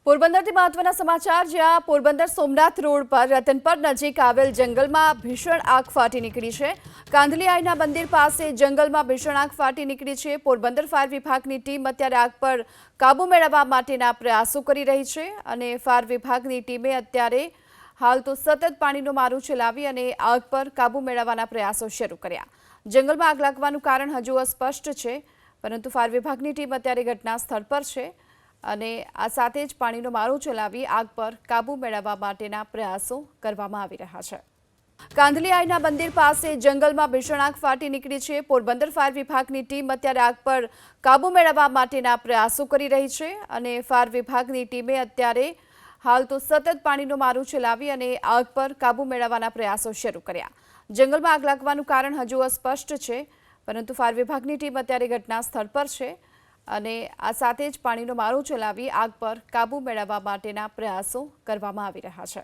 પોરબંદરથી મહત્વના સમાચાર જ્યાં પોરબંદર સોમનાથ રોડ પર રતનપર નજીક આવેલ જંગલમાં ભીષણ આગ ફાટી નીકળી છે। કાંધલી આઈના મંદિર પાસે જંગલમાં ભીષણ આગ ફાટી નીકળી છે। પોરબંદર ફાયર વિભાગની ટીમ અત્યારે આગ પર કાબુ મેળવવા માટેના પ્રયાસો કરી રહી છે અને ફાયર વિભાગની ટીમે અત્યારે હાલ તો સતત પાણીનો મારો ચલાવી અને આગ પર કાબુ મેળવવાના પ્રયાસો શરૂ કર્યા। જંગલમાં આગ લાગવાનું કારણ હજુ અસ્પષ્ટ છે, પરંતુ ફાયર વિભાગની ટીમ અત્યારે ઘટના સ્થળ પર છે અને આ સાથે જ પાણીનો મારો ચલાવી આગ પર કાબુ મેળવવા માટેના પ્રયાસો કરવામાં આવી રહ્યા છે। કાંધલી આઈના મંદિર પાસે જંગલમાં ભીષણ આગ ફાટી નીકળી છે। પોરબંદર ફાયર વિભાગની ટીમ અત્યારે આગ પર કાબુ મેળવવા માટેના પ્રયાસો કરી રહી છે અને ફાયર વિભાગની ટીમે અત્યારે હાલ તો સતત પાણીનો મારો ચલાવી અને આગ પર કાબુ મેળવવાના પ્રયાસો શરૂ કર્યા। જંગલમાં આગ લાગવાનું કારણ હજુ અસ્પષ્ટ છે, પરંતુ ફાયર વિભાગની ટીમ અત્યારે ઘટના સ્થળ પર છે અને આ સાથે જ પાણીનો મારો ચલાવી આગ પર કાબુ મેળવવા માટેના પ્રયાસો કરવામાં આવી રહ્યા છે।